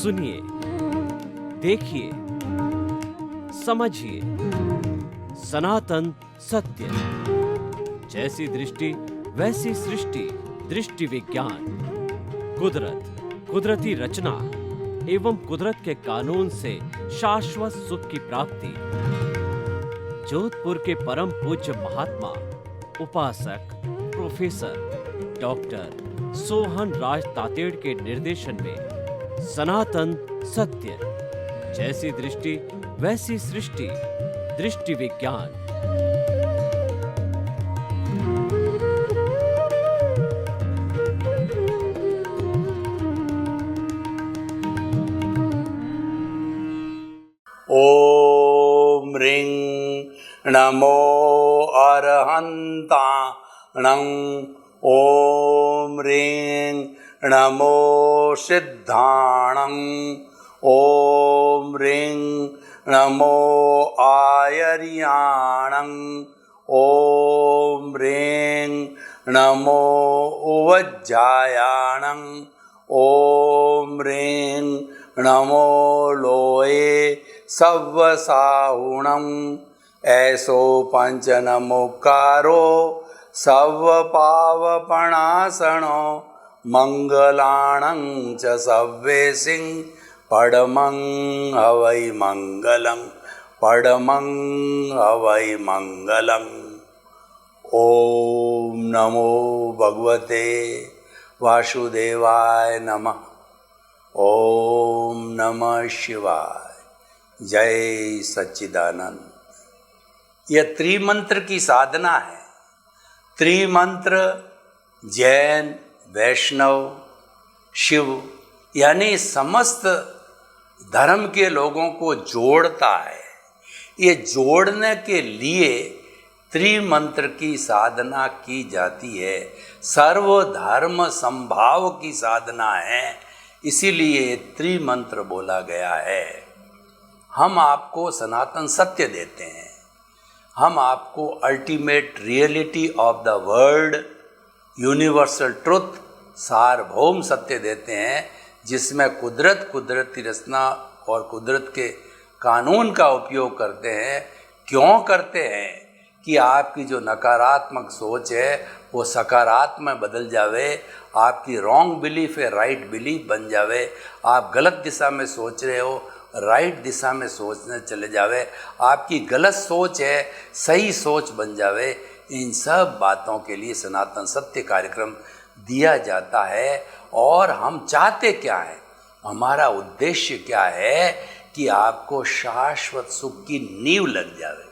सुनिए, देखिए, समझिए सनातन सत्य। जैसी दृष्टि वैसी सृष्टि, दृष्टि विज्ञान। कुदरत, कुदरती रचना एवं कुदरत के कानून से शाश्वत सुख की प्राप्ति। जोधपुर के परम पूज्य महात्मा उपासक प्रोफेसर डॉक्टर सोहन राज तातेड़ के निर्देशन में सनातन सत्य। जैसी दृष्टि वैसी सृष्टि, दृष्टि विज्ञान। ओम ह्रीं नमो अरहन्ताणं। ओम ह्रीं नमो सिद्धाणं। ओम ह्रीं नमो आयर्याणं। ओम ह्रीं नमो उवज्जायाणं। ओम ह्रीं नमो लोये सव्वसाहुणं। ऐसो पंच नमोकारो सव्वपावपणासनो मंगलाणं च सव्वेसिं पडमं हवै मंगलं। पडमं हवै मंगलं। ओम नमो भगवते वासुदेवाय नमः। ओम नमः शिवाय। जय सच्चिदानंद। यह त्रिमंत्र की साधना है। त्रिमंत्र जैन, वैष्णव, शिव यानी समस्त धर्म के लोगों को जोड़ता है। ये जोड़ने के लिए त्रिमंत्र की साधना की जाती है। सर्वधर्म संभाव की साधना है, इसीलिए त्रिमंत्र बोला गया है। हम आपको सनातन सत्य देते हैं। हम आपको ultimate reality of the world, universal truth, सार्वभौम सत्य देते हैं, जिसमें कुदरत, कुदरती रचना और कुदरत के कानून का उपयोग करते हैं। क्यों करते हैं? कि आपकी जो नकारात्मक सोच है वो सकारात्मक में बदल जावे, आपकी रॉन्ग बिलीफ है राइट बिलीफ बन जावे, आप गलत दिशा में सोच रहे हो राइट दिशा में सोचने चले जावे, आपकी गलत सोच है सही सोच बन जावे। इन सब बातों के लिए सनातन सत्य कार्यक्रम दिया जाता है। और हम चाहते क्या है, हमारा उद्देश्य क्या है कि आपको शाश्वत सुख की नींव लग जावे।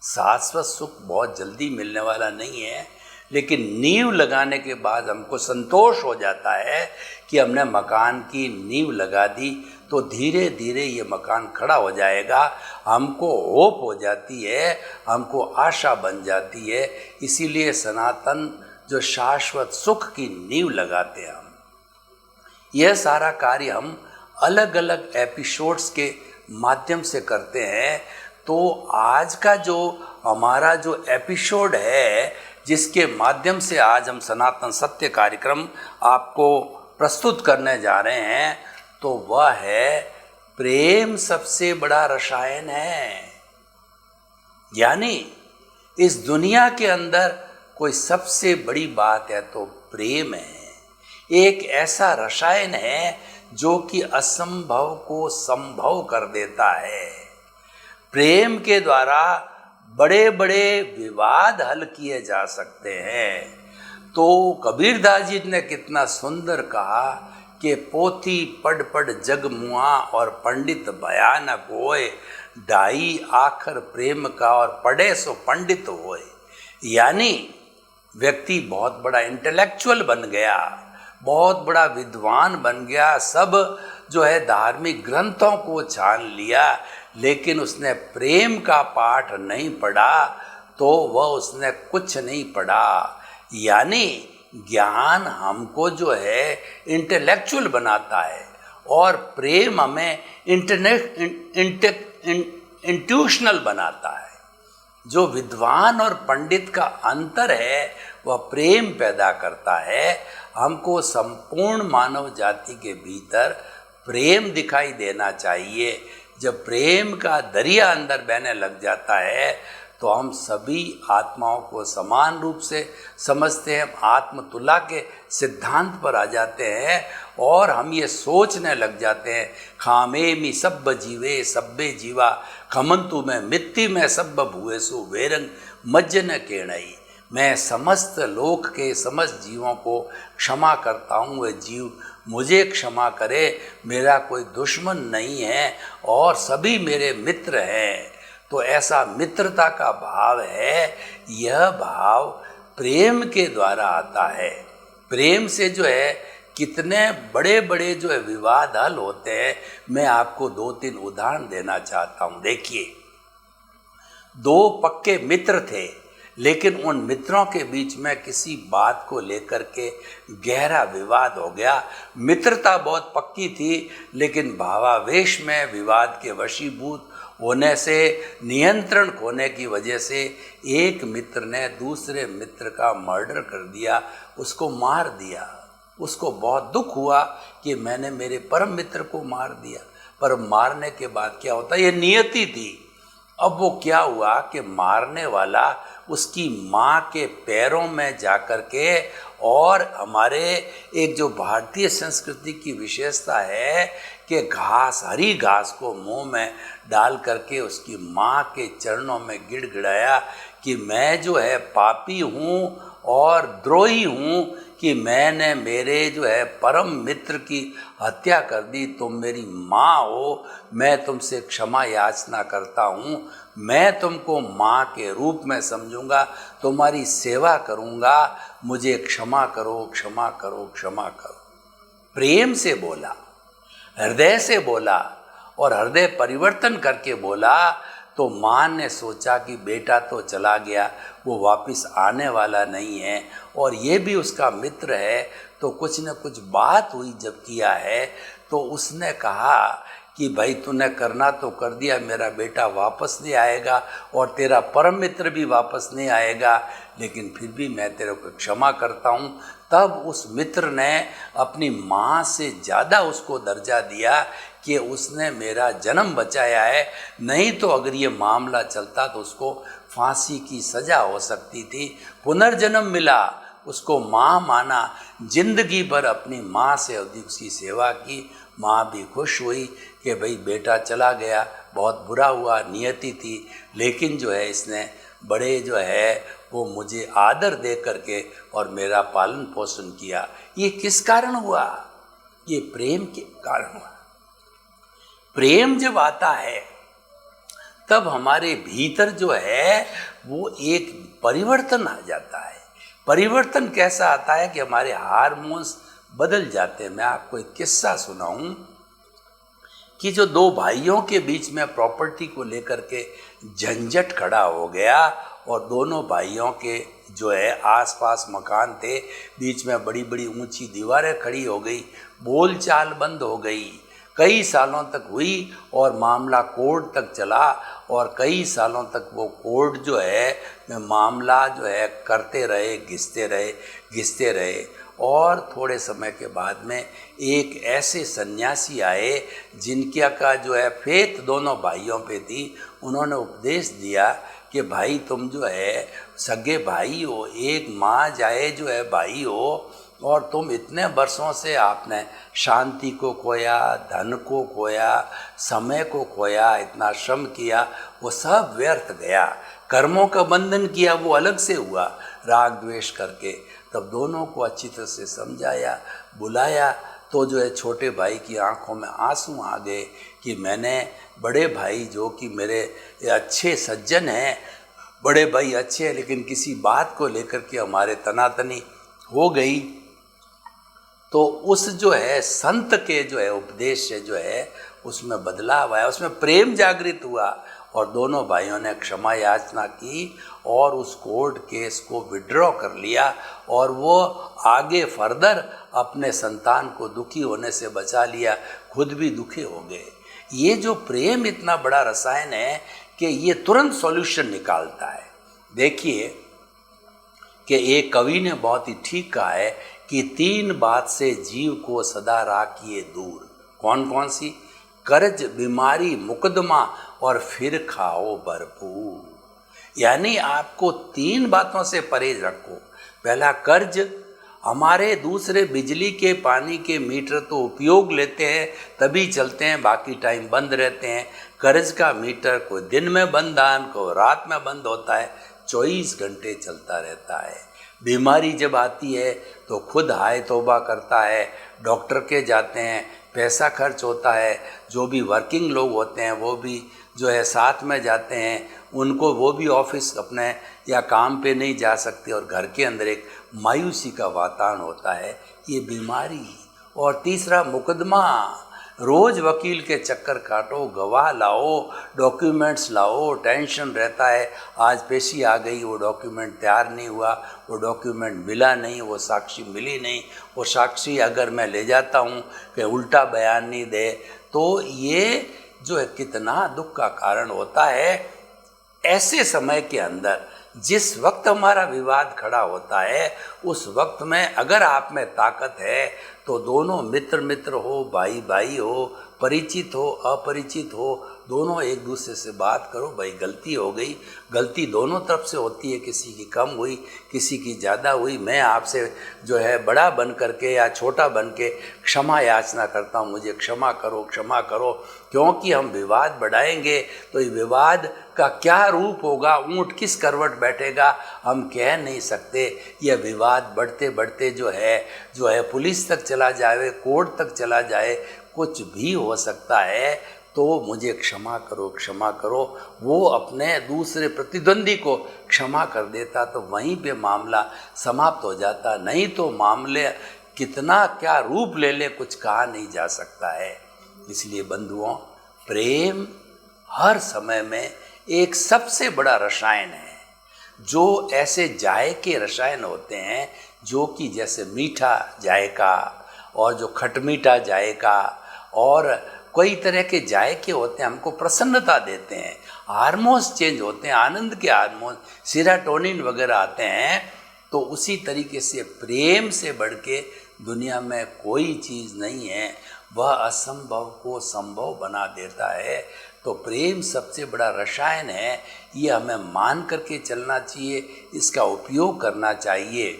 शाश्वत सुख बहुत जल्दी मिलने वाला नहीं है, लेकिन नींव लगाने के बाद हमको संतोष हो जाता है कि हमने मकान की नींव लगा दी, तो धीरे धीरे ये मकान खड़ा हो जाएगा। हमको होप हो जाती है, हमको आशा बन जाती है। इसीलिए सनातन जो शाश्वत सुख की नींव लगाते हैं हम, यह सारा कार्य हम अलग अलग एपिसोड्स के माध्यम से करते हैं। तो आज का जो हमारा जो एपिसोड है, जिसके माध्यम से आज हम सनातन सत्य कार्यक्रम आपको प्रस्तुत करने जा रहे हैं, तो वह है प्रेम सबसे बड़ा रसायन है। यानी इस दुनिया के अंदर कोई सबसे बड़ी बात है तो प्रेम है। एक ऐसा रसायन है जो कि असंभव को संभव कर देता है। प्रेम के द्वारा बड़े बड़े विवाद हल किए जा सकते हैं। तो कबीरदास जी ने कितना सुंदर कहा कि पोथी पढ़ पढ़ जग मुआ और पंडित भयानक होए, ढाई आखर प्रेम का और पढ़े सो पंडित होए। यानी व्यक्ति बहुत बड़ा इंटेलेक्चुअल बन गया, बहुत बड़ा विद्वान बन गया, सब जो है धार्मिक ग्रंथों को छान लिया, लेकिन उसने प्रेम का पाठ नहीं पढ़ा तो वह उसने कुछ नहीं पढ़ा। यानी ज्ञान हमको जो है इंटेलेक्चुअल बनाता है और प्रेम हमें इंट्यूशनल बनाता है। जो विद्वान और पंडित का अंतर है वह प्रेम पैदा करता है। हमको संपूर्ण मानव जाति के भीतर प्रेम दिखाई देना चाहिए। जब प्रेम का दरिया अंदर बहने लग जाता है तो हम सभी आत्माओं को समान रूप से समझते हैं, आत्मतुला के सिद्धांत पर आ जाते हैं और हम ये सोचने लग जाते हैं, खामेमि सब्ब जीवे सब्बे जीवा खमंतु में मित्ति में सब्ब भुएसु वेरंग मज्जन केणई। मैं समस्त लोक के समस्त जीवों को क्षमा करता हूँ, वह जीव मुझे क्षमा करे, मेरा कोई दुश्मन नहीं है और सभी मेरे मित्र हैं। तो ऐसा मित्रता का भाव है, यह भाव प्रेम के द्वारा आता है। प्रेम से जो है कितने बड़े बड़े जो है विवाद हल होते हैं। मैं आपको 2-3 उदाहरण देना चाहता हूँ। देखिए, 2 पक्के मित्र थे, लेकिन उन मित्रों के बीच में किसी बात को लेकर के गहरा विवाद हो गया। मित्रता बहुत पक्की थी, लेकिन भावावेश में विवाद के वशीभूत होने से, नियंत्रण खोने की वजह से एक मित्र ने दूसरे मित्र का मर्डर कर दिया, उसको मार दिया। उसको बहुत दुख हुआ कि मैंने मेरे परम मित्र को मार दिया। पर मारने के बाद क्या होता, ये नियति थी। अब वो क्या हुआ कि मारने वाला उसकी माँ के पैरों में जाकर के, और हमारे एक जो भारतीय संस्कृति की विशेषता है कि घास, हरी घास को मुंह में डाल करके उसकी माँ के चरणों में गिड़गिड़ाया कि मैं जो है पापी हूँ और द्रोही हूँ कि मैंने मेरे जो है परम मित्र की हत्या कर दी। तुम मेरी माँ हो, मैं तुमसे क्षमा याचना करता हूँ, मैं तुमको माँ के रूप में समझूंगा, तुम्हारी सेवा करूँगा, मुझे क्षमा करो, क्षमा करो, क्षमा करो। प्रेम से बोला, हृदय से बोला और हृदय परिवर्तन करके बोला। तो माँ ने सोचा कि बेटा तो चला गया, वो वापस आने वाला नहीं है और ये भी उसका मित्र है, तो कुछ न कुछ बात हुई जब किया है। तो उसने कहा कि भाई तूने करना तो कर दिया, मेरा बेटा वापस नहीं आएगा और तेरा परम मित्र भी वापस नहीं आएगा, लेकिन फिर भी मैं तेरे को क्षमा करता हूँ। तब उस मित्र ने अपनी माँ से ज़्यादा उसको दर्जा दिया कि उसने मेरा जन्म बचाया है, नहीं तो अगर ये मामला चलता तो उसको फांसी की सज़ा हो सकती थी। पुनर्जन्म मिला, उसको माँ माना, जिंदगी भर अपनी माँ से अधिक उसकी सेवा की। माँ भी खुश हुई कि भाई बेटा चला गया, बहुत बुरा हुआ, नियति थी, लेकिन जो है इसने बड़े जो है वो मुझे आदर दे करके और मेरा पालन पोषण किया। ये किस कारण हुआ? ये प्रेम के कारण हुआ। प्रेम जब आता है तब हमारे भीतर जो है वो एक परिवर्तन आ जाता है। परिवर्तन कैसा आता है कि हमारे हार्मोन्स बदल जाते हैं। मैं आपको एक किस्सा सुनाऊं कि जो 2 भाइयों के बीच में प्रॉपर्टी को लेकर के झंझट खड़ा हो गया और दोनों भाइयों के जो है आसपास मकान थे, बीच में बड़ी बड़ी ऊंची दीवारें खड़ी हो गई, बोलचाल बंद हो गई, कई सालों तक हुई और मामला कोर्ट तक चला और कई सालों तक वो कोर्ट जो है मामला जो है करते रहे, घिसते रहे और थोड़े समय के बाद में एक ऐसे सन्यासी आए जिनका का जो है फेथ दोनों भाइयों पे थी। उन्होंने उपदेश दिया कि भाई तुम जो है सगे भाई हो, एक माँ जाए जो है भाई हो, और तुम इतने वर्षों से आपने शांति को खोया, धन को खोया, समय को खोया, इतना श्रम किया, वो सब व्यर्थ गया। कर्मों का बंधन किया, वो अलग से हुआ राग द्वेष करके। तब दोनों को अच्छी तरह से समझाया, बुलाया, तो जो है छोटे भाई की आंखों में आंसू आ गए कि मैंने बड़े भाई जो कि मेरे अच्छे सज्जन हैं, बड़े भाई अच्छे हैं, लेकिन किसी बात को लेकर के हमारे तनातनी हो गई। तो उस जो है संत के जो है उपदेश से जो है उसमें बदलाव आया, उसमें प्रेम जागृत हुआ और दोनों भाइयों ने क्षमा याचना की और उस कोर्ट केस को विड्रॉ कर लिया और वो आगे फर्दर अपने संतान को दुखी होने से बचा लिया, खुद भी दुखी हो गए। ये जो प्रेम इतना बड़ा रसायन है कि ये तुरंत सॉल्यूशन निकालता है। देखिए कि एक कवि ने बहुत ही ठीक कहा है कि 3 बात से जीव को सदा राखिए दूर। कौन कौन सी? कर्ज, बीमारी, मुकदमा और फिर खाओ भरपूर। यानी आपको 3 बातों से परहेज रखो। पहला कर्ज, हमारे दूसरे बिजली के पानी के मीटर तो उपयोग लेते हैं तभी चलते हैं, बाकी टाइम बंद रहते हैं। कर्ज का मीटर कोई दिन में बंद आन को रात में बंद होता है, 24 घंटे चलता रहता है। बीमारी जब आती है तो खुद हाय तौबा करता है, डॉक्टर के जाते हैं, पैसा खर्च होता है। जो भी वर्किंग लोग होते हैं वो भी जो है साथ में जाते हैं, उनको वो भी ऑफिस अपने या काम पे नहीं जा सकते और घर के अंदर एक मायूसी का वातावरण होता है, ये बीमारी। और तीसरा मुकदमा, रोज़ वकील के चक्कर काटो, गवाह लाओ, डॉक्यूमेंट्स लाओ, टेंशन रहता है। आज पेशी आ गई, वो डॉक्यूमेंट तैयार नहीं हुआ, वो डॉक्यूमेंट मिला नहीं, वो साक्षी मिली नहीं, वो साक्षी अगर मैं ले जाता हूँ कि उल्टा बयान नहीं दे, तो ये जो है कितना दुख का कारण होता है। ऐसे समय के अंदर जिस वक्त हमारा विवाद खड़ा होता है, उस वक्त में अगर आप में ताकत है तो दोनों मित्र मित्र हो, भाई भाई हो, परिचित हो, अपरिचित हो, दोनों एक दूसरे से बात करो, भाई गलती हो गई। गलती दोनों तरफ से होती है, किसी की कम हुई, किसी की ज़्यादा हुई। मैं आपसे जो है बड़ा बन करके या छोटा बन के क्षमा याचना करता हूँ, मुझे क्षमा करो, क्षमा करो। क्योंकि हम विवाद बढ़ाएंगे तो ये विवाद का क्या रूप होगा, ऊँट किस करवट बैठेगा, हम कह नहीं सकते। यह विवाद बढ़ते बढ़ते जो है पुलिस तक चला जाए, कोर्ट तक चला जाए, कुछ भी हो सकता है। तो मुझे क्षमा करो, क्षमा करो। वो अपने दूसरे प्रतिद्वंदी को क्षमा कर देता तो वहीं पे मामला समाप्त हो जाता। नहीं तो मामले कितना क्या रूप ले ले, कुछ कहा नहीं जा सकता है। इसलिए बंधुओं, प्रेम हर समय में एक सबसे बड़ा रसायन है। जो ऐसे जायके रसायन होते हैं जो कि जैसे मीठा जायका और जो खटमीठा जायका और कई तरह के जायके होते हैं, हमको प्रसन्नता देते हैं, हार्मोन्स चेंज होते हैं, आनंद के हार्मोन, सेरोटोनिन वगैरह आते हैं। तो उसी तरीके से प्रेम से बढ़ के दुनिया में कोई चीज़ नहीं है, वह असंभव को संभव बना देता है। तो प्रेम सबसे बड़ा रसायन है, ये हमें मान करके चलना चाहिए, इसका उपयोग करना चाहिए।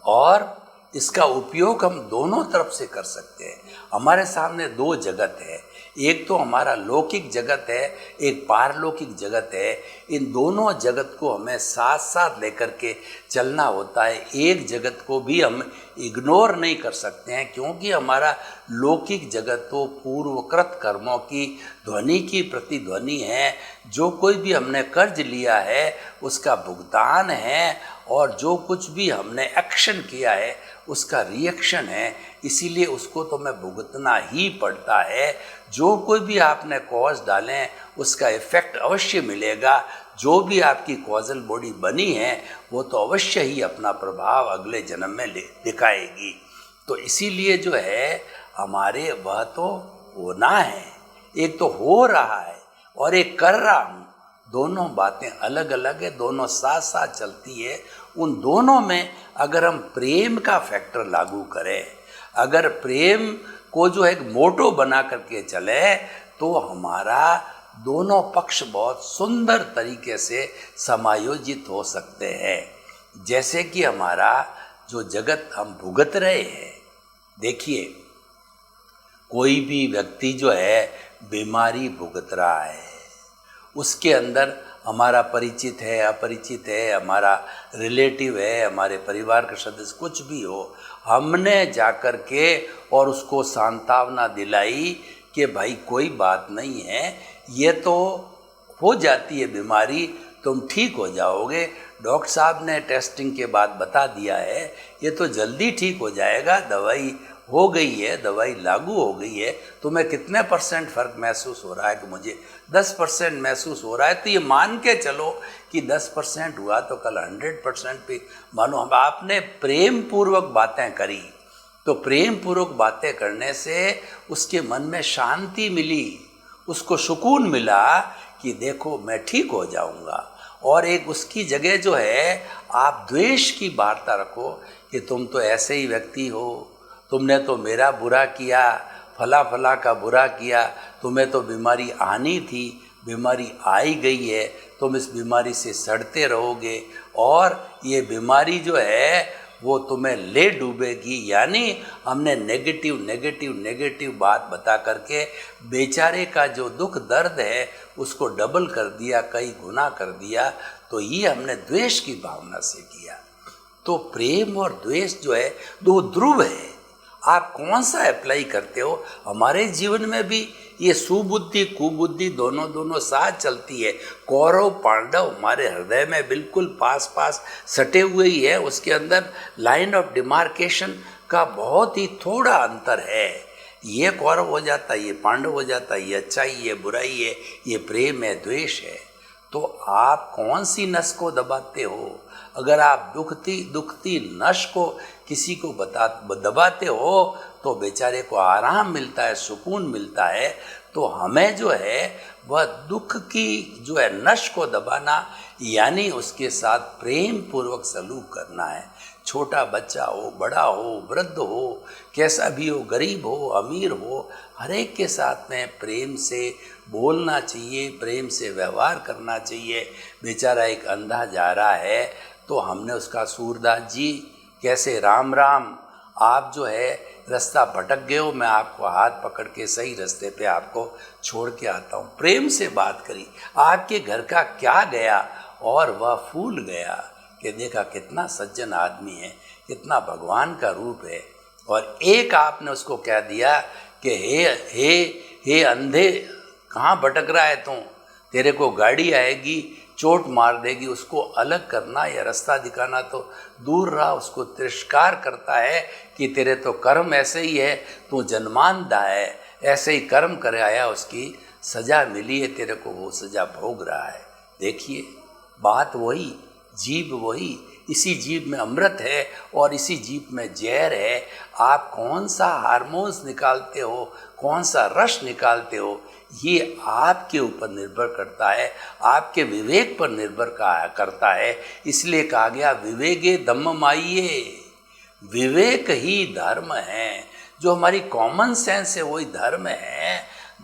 और इसका उपयोग हम दोनों तरफ से कर सकते हैं। हमारे सामने 2 जगत है, एक तो हमारा लौकिक जगत है, एक पारलौकिक जगत है। इन दोनों जगत को हमें साथ साथ लेकर के चलना होता है। एक जगत को भी हम इग्नोर नहीं कर सकते हैं, क्योंकि हमारा लौकिक जगत तो पूर्वकृत कर्मों की ध्वनि की प्रतिध्वनि है। जो कोई भी हमने कर्ज लिया है उसका भुगतान है, और जो कुछ भी हमने एक्शन किया है उसका रिएक्शन है। इसीलिए उसको तो हमें भुगतना ही पड़ता है। जो कोई भी आपने कॉज डालें उसका इफ़ेक्ट अवश्य मिलेगा। जो भी आपकी कॉजल बॉडी बनी है वो तो अवश्य ही अपना प्रभाव अगले जन्म में दिखाएगी। तो इसीलिए जो है हमारे वह तो होना है, एक तो हो रहा है और एक कर रहा हूँ। दोनों बातें अलग अलग है, दोनों साथ साथ चलती है। उन दोनों में अगर हम प्रेम का फैक्टर लागू करें, अगर प्रेम को जो एक मोटो बना करके चले, तो हमारा दोनों पक्ष बहुत सुंदर तरीके से समायोजित हो सकते हैं। जैसे कि हमारा जो जगत हम भुगत रहे हैं, देखिए कोई भी व्यक्ति जो है बीमारी भुगत रहा है, उसके अंदर हमारा परिचित है, अपरिचित है, हमारा रिलेटिव है, हमारे परिवार का सदस्य कुछ भी हो, हमने जाकर के और उसको सांत्वना दिलाई कि भाई कोई बात नहीं है, ये तो हो जाती है बीमारी, तुम ठीक हो जाओगे। डॉक्टर साहब ने टेस्टिंग के बाद बता दिया है ये तो जल्दी ठीक हो जाएगा, दवाई हो गई है, दवाई लागू हो गई है, तुम्हें कितने % फ़र्क महसूस हो रहा है? कि मुझे 10% महसूस हो रहा है। तो ये मान के चलो कि 10% हुआ तो कल 100% भी मानो। हम आपने प्रेम पूर्वक बातें करी, तो प्रेम पूर्वक बातें करने से उसके मन में शांति मिली, उसको सुकून मिला कि देखो मैं ठीक हो जाऊंगा। और एक उसकी जगह जो है आप द्वेष की वार्ता रखो कि तुम तो ऐसे ही व्यक्ति हो, तुमने तो मेरा बुरा किया फला फला का बुरा किया, तुम्हें तो बीमारी आनी थी, बीमारी आई गई है, तुम इस बीमारी से सड़ते रहोगे और ये बीमारी जो है वो तुम्हें ले डूबेगी। यानी हमने नेगेटिव नेगेटिव नेगेटिव बात बता करके बेचारे का जो दुख दर्द है उसको डबल कर दिया, कई गुना कर दिया। तो ये हमने द्वेष की भावना से किया। तो प्रेम और द्वेष जो है दो ध्रुव है, आप कौन सा अप्लाई करते हो। हमारे जीवन में भी ये सुबुद्धि कुबुद्धि दोनों साथ चलती है। कौरव पांडव हमारे हृदय में बिल्कुल पास पास सटे हुए ही है, उसके अंदर लाइन ऑफ डिमार्केशन का बहुत ही थोड़ा अंतर है। ये कौरव हो जाता है, ये पांडव हो जाता है, ये अच्छाई है, बुराई है, ये प्रेम है, द्वेष है। तो आप कौन सी नस को दबाते हो। अगर आप दुखती नस को किसी को दबाते हो तो बेचारे को आराम मिलता है, सुकून मिलता है। तो हमें जो है वह दुख की जो है नस को दबाना, यानी उसके साथ प्रेम पूर्वक सलूक करना है। छोटा बच्चा हो, बड़ा हो, वृद्ध हो, कैसा भी हो, गरीब हो, अमीर हो, हर एक के साथ में प्रेम से बोलना चाहिए, प्रेम से व्यवहार करना चाहिए। बेचारा एक अंधा जा रहा है तो हमने उसका, सूरदास जी कैसे राम राम, आप जो है रास्ता भटक गए हो, मैं आपको हाथ पकड़ के सही रास्ते पे आपको छोड़ के आता हूँ। प्रेम से बात करी, आपके घर का क्या गया और वह फूल गया कि देखा कितना सज्जन आदमी है, कितना भगवान का रूप है। और एक आपने उसको कह दिया कि हे अंधे, कहाँ भटक रहा है तू, तेरे को गाड़ी आएगी चोट मार देगी, उसको अलग करना या रास्ता दिखाना तो दूर रहा, उसको तिरस्कार करता है कि तेरे तो कर्म ऐसे ही है, तू जन्मांधा है, ऐसे ही कर्म कर आया, उसकी सज़ा मिली है, तेरे को वो सज़ा भोग रहा है। देखिए बात वही, जीव वही, इसी जीव में अमृत है और इसी जीव में जहर है। आप कौन सा हार्मोन्स निकालते हो, कौन सा रस निकालते हो, ये आपके ऊपर निर्भर करता है, आपके विवेक पर निर्भर करता है। इसलिए कहा गया विवेके धम्ममाइये, विवेक ही धर्म है। जो हमारी कॉमन सेंस है वही धर्म है।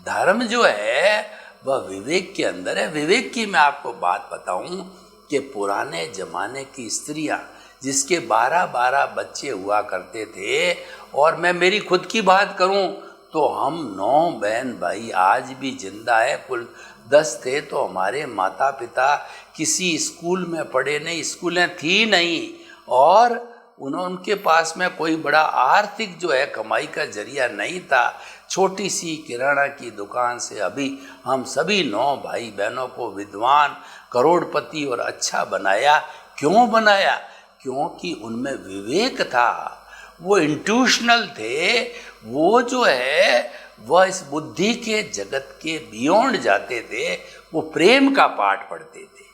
धर्म जो है वह विवेक के अंदर है। विवेक की मैं आपको बात बताऊं कि पुराने जमाने की स्त्रियां जिसके 12-12 बच्चे हुआ करते थे, और मैं मेरी खुद की बात करूं तो हम 9 बहन भाई आज भी जिंदा है, कुल 10 थे। तो हमारे माता पिता किसी स्कूल में पढ़े नहीं, स्कूलें थी नहीं, और उनके पास में कोई बड़ा आर्थिक जो है कमाई का जरिया नहीं था। छोटी सी किराना की दुकान से अभी हम सभी 9 भाई बहनों को विद्वान, करोड़पति और अच्छा बनाया। क्यों बनाया? क्योंकि उनमें विवेक था, वो इंट्यूशनल थे, वो जो है वह इस बुद्धि के जगत के बियॉन्ड जाते थे, वो प्रेम का पाठ पढ़ते थे।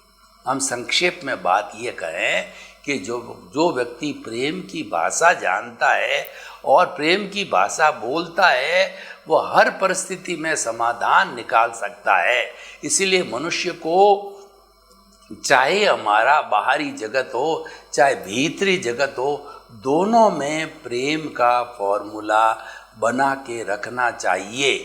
हम संक्षेप में बात ये कहें कि जो व्यक्ति प्रेम की भाषा जानता है और प्रेम की भाषा बोलता है, वो हर परिस्थिति में समाधान निकाल सकता है। इसीलिए मनुष्य को चाहे हमारा बाहरी जगत हो चाहे भीतरी जगत हो, दोनों में प्रेम का फॉर्मूला बना के रखना चाहिए।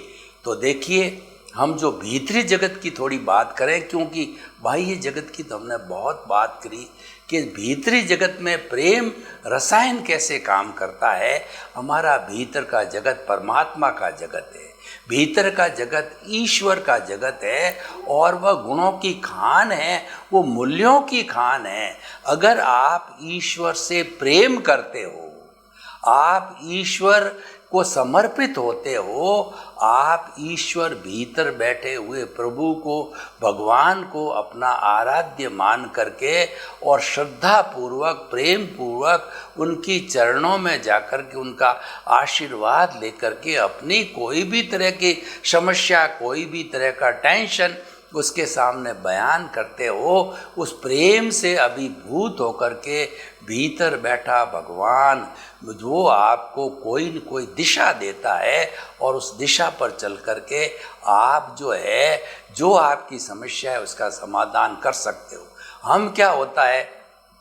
तो देखिए हम जो भीतरी जगत की थोड़ी बात करें, क्योंकि बाह्य जगत की तो हमने बहुत बात करी कि भीतरी जगत में प्रेम रसायन कैसे काम करता है। हमारा भीतर का जगत परमात्मा का जगत है, भीतर का जगत ईश्वर का जगत है, और वह गुणों की खान है, वो मूल्यों की खान है। अगर आप ईश्वर से प्रेम करते हो, आप ईश्वर को समर्पित होते हो, आप ईश्वर भीतर बैठे हुए प्रभु को, भगवान को अपना आराध्य मान करके और श्रद्धा पूर्वक, प्रेम पूर्वक उनकी चरणों में जाकर के उनका आशीर्वाद लेकर के अपनी कोई भी तरह की समस्या, कोई भी तरह का टेंशन उसके सामने बयान करते हो, उस प्रेम से अभिभूत होकर के भीतर बैठा भगवान जो आपको कोई न कोई दिशा देता है, और उस दिशा पर चल कर के आप जो है, जो आपकी समस्या है उसका समाधान कर सकते हो। हम क्या होता है,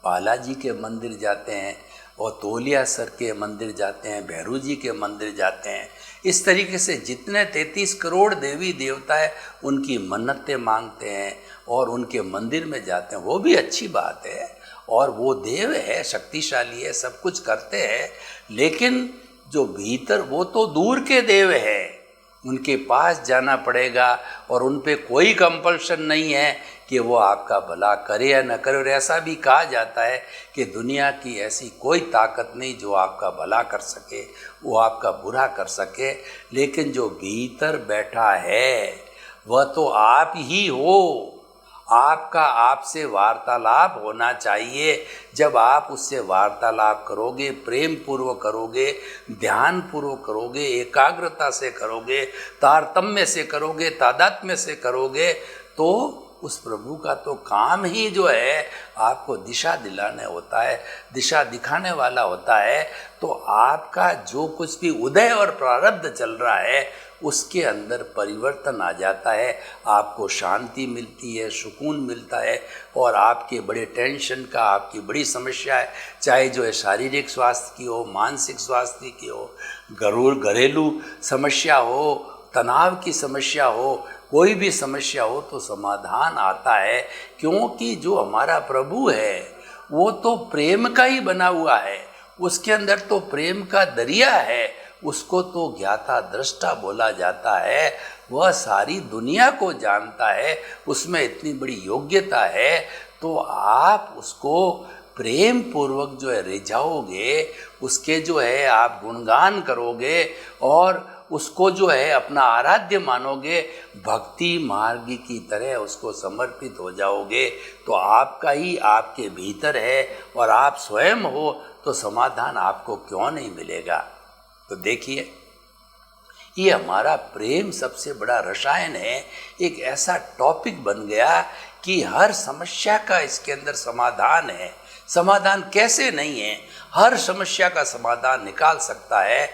बालाजी के मंदिर जाते हैं और तोलिया सर के मंदिर जाते हैं, भैरू जी के मंदिर जाते हैं, इस तरीके से जितने 33 करोड़ देवी देवता है उनकी मन्नतें मांगते हैं और उनके मंदिर में जाते हैं, वो भी अच्छी बात है। और वो देव है, शक्तिशाली है, सब कुछ करते हैं, लेकिन जो भीतर वो तो दूर के देव है, उनके पास जाना पड़ेगा और उन पे कोई कंपल्शन नहीं है कि वो आपका भला करे या न करे। और ऐसा भी कहा जाता है कि दुनिया की ऐसी कोई ताकत नहीं जो आपका भला कर सके, वो आपका बुरा कर सके, लेकिन जो भीतर बैठा है वह तो आप ही हो। आपका आपसे वार्तालाप होना चाहिए। जब आप उससे वार्तालाप करोगे, प्रेम पूर्वक करोगे, ध्यान पूर्वक करोगे, एकाग्रता से करोगे, तारतम्य से करोगे, तादात्म्य से करोगे, तो उस प्रभु का तो काम ही जो है आपको दिशा दिलाने होता है, दिशा दिखाने वाला होता है। तो आपका जो कुछ भी उदय और प्रारब्ध चल रहा है उसके अंदर परिवर्तन आ जाता है, आपको शांति मिलती है, सुकून मिलता है। और आपके बड़े टेंशन का, आपकी बड़ी समस्या है, चाहे जो है शारीरिक स्वास्थ्य की हो, मानसिक स्वास्थ्य की हो, घरेलू समस्या हो, तनाव की समस्या हो, कोई भी समस्या हो, तो समाधान आता है। क्योंकि जो हमारा प्रभु है वो तो प्रेम का ही बना हुआ है, उसके अंदर तो प्रेम का दरिया है, उसको तो ज्ञाता दृष्टा बोला जाता है। वह सारी दुनिया को जानता है, उसमें इतनी बड़ी योग्यता है। तो आप उसको प्रेम पूर्वक जो है रिझाओगे, उसके जो है आप गुणगान करोगे और उसको जो है अपना आराध्य मानोगे, भक्ति मार्ग की तरह उसको समर्पित हो जाओगे, तो आपका ही आपके भीतर है और आप स्वयं हो, तो समाधान आपको क्यों नहीं मिलेगा। तो देखिए, ये हमारा प्रेम सबसे बड़ा रसायन है। एक ऐसा टॉपिक बन गया कि हर समस्या का इसके अंदर समाधान है। समाधान कैसे नहीं है, हर समस्या का समाधान निकाल सकता है।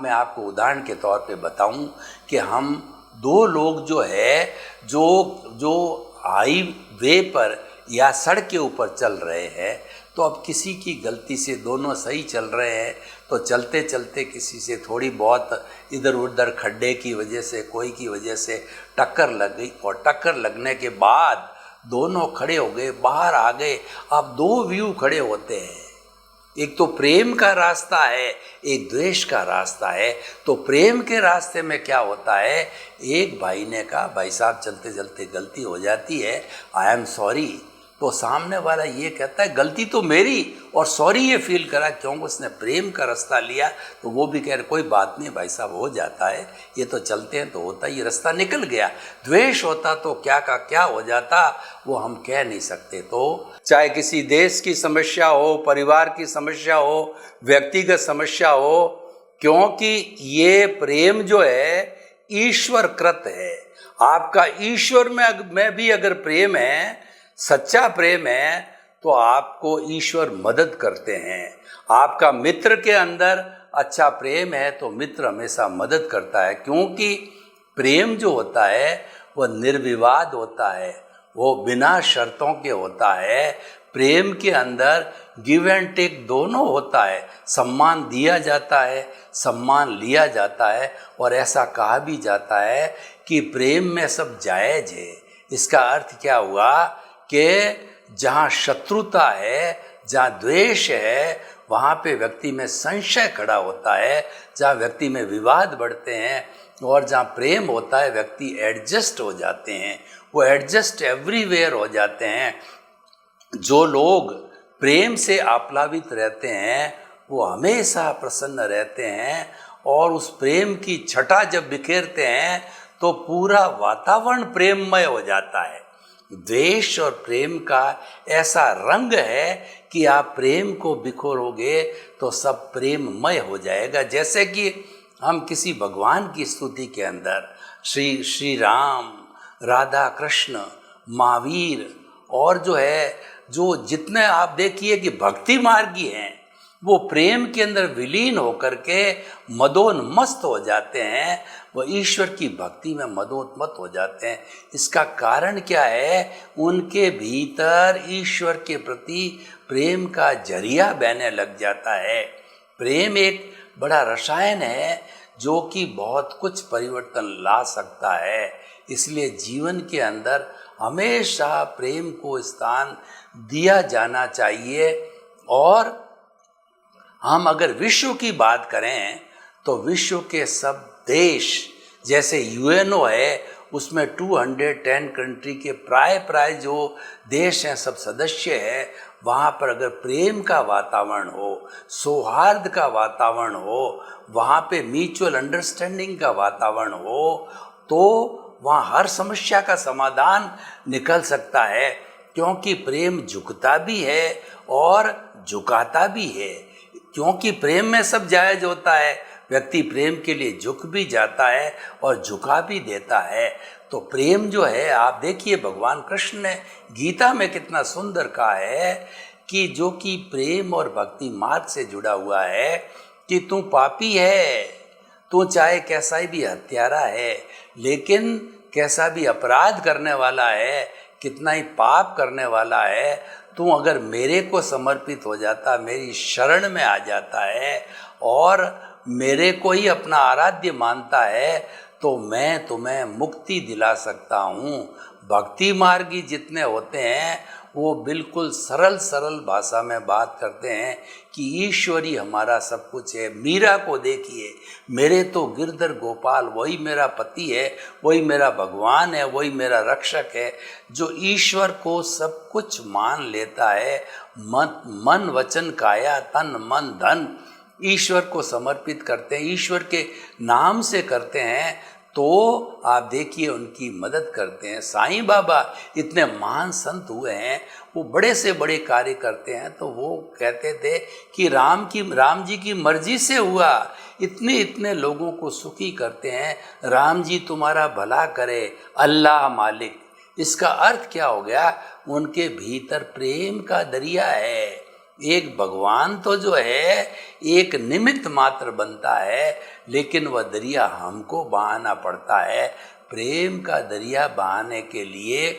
मैं आपको उदाहरण के तौर पे बताऊं कि हम दो लोग जो है जो हाईवे पर या सड़क के ऊपर चल रहे हैं, तो अब किसी की गलती से दोनों सही चल रहे हैं, तो चलते चलते किसी से थोड़ी बहुत इधर उधर खड्डे की वजह से, कोई की वजह से टक्कर लग गई, और टक्कर लगने के बाद दोनों खड़े हो गए, बाहर आ गए। अब दो व्यू खड़े होते हैं, एक तो प्रेम का रास्ता है, एक द्वेष का रास्ता है। तो प्रेम के रास्ते में क्या होता है, एक भाई ने कहा, भाई साहब चलते चलते गलती हो जाती है, आई एम सॉरी। तो सामने वाला ये कहता है गलती तो मेरी, और सॉरी ये फील करा क्योंकि उसने प्रेम का रास्ता लिया। तो वो भी कह रहे कोई बात नहीं भाई साहब, हो जाता है, ये तो चलते हैं तो होता, ये रास्ता निकल गया। द्वेष होता तो क्या का क्या हो जाता, वो हम कह नहीं सकते। तो चाहे किसी देश की समस्या हो, परिवार की समस्या हो, व्यक्तिगत समस्या हो, क्योंकि ये प्रेम जो है ईश्वर कृत है। आपका ईश्वर में भी अगर प्रेम है, सच्चा प्रेम है, तो आपको ईश्वर मदद करते हैं। आपका मित्र के अंदर अच्छा प्रेम है तो मित्र हमेशा मदद करता है, क्योंकि प्रेम जो होता है वह निर्विवाद होता है, वो बिना शर्तों के होता है। प्रेम के अंदर गिव एंड टेक दोनों होता है, सम्मान दिया जाता है, सम्मान लिया जाता है। और ऐसा कहा भी जाता है कि प्रेम में सब जायज है। इसका अर्थ क्या हुआ कि जहाँ शत्रुता है, जहाँ द्वेष है, वहाँ पे व्यक्ति में संशय खड़ा होता है, जहाँ व्यक्ति में विवाद बढ़ते हैं, और जहाँ प्रेम होता है व्यक्ति एडजस्ट हो जाते हैं, वो एडजस्ट एवरीवेयर हो जाते हैं। जो लोग प्रेम से आप्लावित रहते हैं वो हमेशा प्रसन्न रहते हैं, और उस प्रेम की छटा जब बिखेरते हैं तो पूरा वातावरण प्रेममय हो जाता है। द्वेष और प्रेम का ऐसा रंग है कि आप प्रेम को बिखरोगे तो सब प्रेममय हो जाएगा। जैसे कि हम किसी भगवान की स्तुति के अंदर श्री राम, राधा कृष्ण, महावीर और जो जितने आप देखिए कि भक्ति मार्गी हैं, वो प्रेम के अंदर विलीन होकर के मदोन्मस्त हो जाते हैं, वो ईश्वर की भक्ति में मदोन्मत्त हो जाते हैं। इसका कारण क्या है, उनके भीतर ईश्वर के प्रति प्रेम का जरिया बहने लग जाता है। प्रेम एक बड़ा रसायन है जो कि बहुत कुछ परिवर्तन ला सकता है। इसलिए जीवन के अंदर हमेशा प्रेम को स्थान दिया जाना चाहिए। और हम अगर विश्व की बात करें तो विश्व के सब देश, जैसे यूएनओ है उसमें 210 कंट्री के प्राय जो देश हैं सब सदस्य हैं, वहाँ पर अगर प्रेम का वातावरण हो, सौहार्द का वातावरण हो, वहाँ पे म्यूचुअल अंडरस्टैंडिंग का वातावरण हो, तो वहाँ हर समस्या का समाधान निकल सकता है। क्योंकि प्रेम झुकता भी है और झुकाता भी है। क्योंकि प्रेम में सब जायज होता है, व्यक्ति प्रेम के लिए झुक भी जाता है और झुका भी देता है। तो प्रेम जो है, आप देखिए भगवान कृष्ण ने गीता में कितना सुंदर कहा है कि जो कि प्रेम और भक्ति मार्ग से जुड़ा हुआ है कि तू पापी है, तू चाहे कैसा भी हत्यारा है, लेकिन कैसा भी अपराध करने वाला है, कितना ही पाप करने वाला है, तू अगर मेरे को समर्पित हो जाता, मेरी शरण में आ जाता है और मेरे को ही अपना आराध्य मानता है, तो मैं तुम्हें मुक्ति दिला सकता हूँ। भक्ति मार्गी जितने होते हैं वो बिल्कुल सरल भाषा में बात करते हैं कि ईश्वरी हमारा सब कुछ है। मीरा को देखिए, मेरे तो गिरधर गोपाल वही मेरा पति है, वही मेरा भगवान है, वही मेरा रक्षक है। जो ईश्वर को सब कुछ मान लेता है, मन वचन काया तन मन धन ईश्वर को समर्पित करते हैं, ईश्वर के नाम से करते हैं, तो आप देखिए उनकी मदद करते हैं। साईं बाबा इतने महान संत हुए हैं, वो बड़े से बड़े कार्य करते हैं, तो वो कहते थे कि राम जी की मर्जी से हुआ, इतने लोगों को सुखी करते हैं, राम जी तुम्हारा भला करे, अल्लाह मालिक। इसका अर्थ क्या हो गया? उनके भीतर प्रेम का दरिया है। एक भगवान तो जो है एक निमित्त मात्र बनता है, लेकिन वह दरिया हमको बहाना पड़ता है। प्रेम का दरिया बहाने के लिए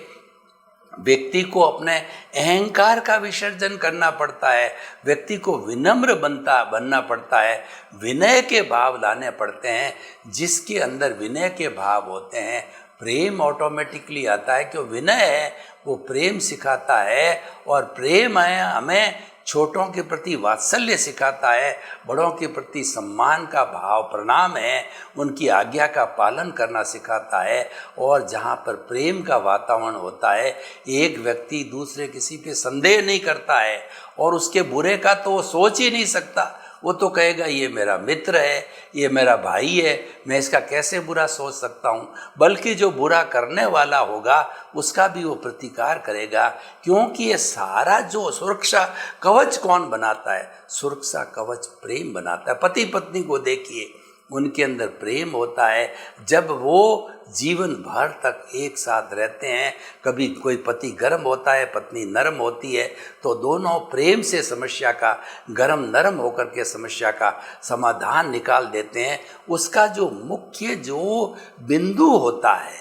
व्यक्ति को अपने अहंकार का विसर्जन करना पड़ता है, व्यक्ति को विनम्र बनना पड़ता है, विनय के भाव लाने पड़ते हैं। जिसके अंदर विनय के भाव होते हैं, प्रेम ऑटोमेटिकली आता है। क्यों? विनय है वो प्रेम सिखाता है, और प्रेम है हमें छोटों के प्रति वात्सल्य सिखाता है, बड़ों के प्रति सम्मान का भाव, प्रणाम है, उनकी आज्ञा का पालन करना सिखाता है। और जहाँ पर प्रेम का वातावरण होता है, एक व्यक्ति दूसरे किसी पे संदेह नहीं करता है, और उसके बुरे का तो वो सोच ही नहीं सकता। वो तो कहेगा ये मेरा मित्र है, ये मेरा भाई है, मैं इसका कैसे बुरा सोच सकता हूँ। बल्कि जो बुरा करने वाला होगा उसका भी वो प्रतिकार करेगा। क्योंकि ये सारा जो सुरक्षा कवच कौन बनाता है? सुरक्षा कवच प्रेम बनाता है। पति पत्नी को देखिए, उनके अंदर प्रेम होता है। जब वो जीवन भर तक एक साथ रहते हैं, कभी कोई पति गर्म होता है, पत्नी नरम होती है, तो दोनों प्रेम से समस्या का गर्म नरम होकर के समस्या का समाधान निकाल देते हैं। उसका जो मुख्य जो बिंदु होता है,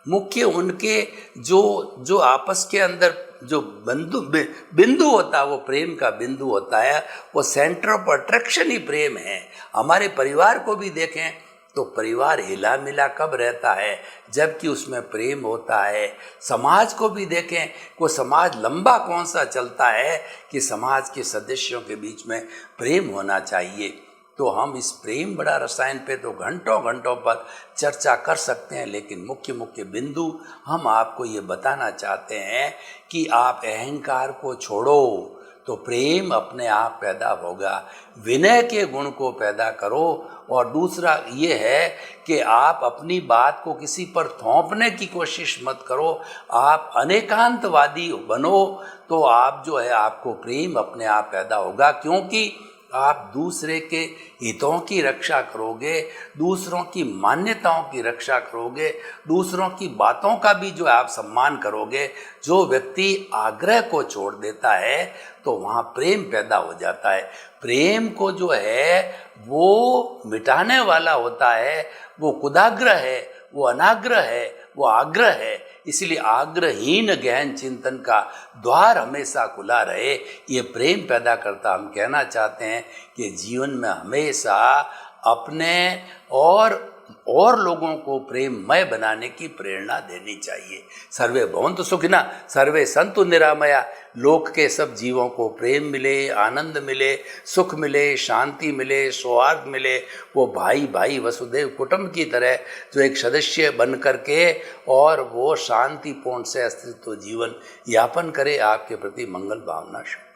मुख्य उनके जो आपस के अंदर जो बिंदु होता है, वो प्रेम का बिंदु होता है। वो सेंटर ऑफ अट्रैक्शन ही प्रेम है। हमारे परिवार को भी देखें तो परिवार हिला मिला कब रहता है? जबकि उसमें प्रेम होता है। समाज को भी देखें, वो समाज लंबा कौन सा चलता है कि समाज के सदस्यों के बीच में प्रेम होना चाहिए। तो हम इस प्रेम बड़ा रसायन पे तो घंटों पर चर्चा कर सकते हैं, लेकिन मुख्य बिंदु हम आपको ये बताना चाहते हैं कि आप अहंकार को छोड़ो तो प्रेम अपने आप पैदा होगा। विनय के गुण को पैदा करो। और दूसरा ये है कि आप अपनी बात को किसी पर थोपने की कोशिश मत करो। आप अनेकांतवादी बनो तो आप जो है आपको प्रेम अपने आप पैदा होगा। क्योंकि आप दूसरे के हितों की रक्षा करोगे, दूसरों की मान्यताओं की रक्षा करोगे, दूसरों की बातों का भी जो आप सम्मान करोगे। जो व्यक्ति आग्रह को छोड़ देता है तो वहाँ प्रेम पैदा हो जाता है। प्रेम को जो है वो मिटाने वाला होता है, वो कुदाग्रह है, वो अनाग्रह है, वो आग्रह है। इसलिए आग्रहीन गहन चिंतन का द्वार हमेशा खुला रहे, ये प्रेम पैदा करता। हम कहना चाहते हैं कि जीवन में हमेशा अपने और लोगों को प्रेममय बनाने की प्रेरणा देनी चाहिए। सर्वे भवन्तु सुखिनः, सर्वे सन्तु निरामया। लोक के सब जीवों को प्रेम मिले, आनंद मिले, सुख मिले, शांति मिले, सौहार्द मिले। वो भाई भाई वसुदेव कुटुंब की तरह जो एक सदस्य बन करके और वो शांतिपूर्ण से अस्तित्व जीवन यापन करे। आपके प्रति मंगल भावना शुभ।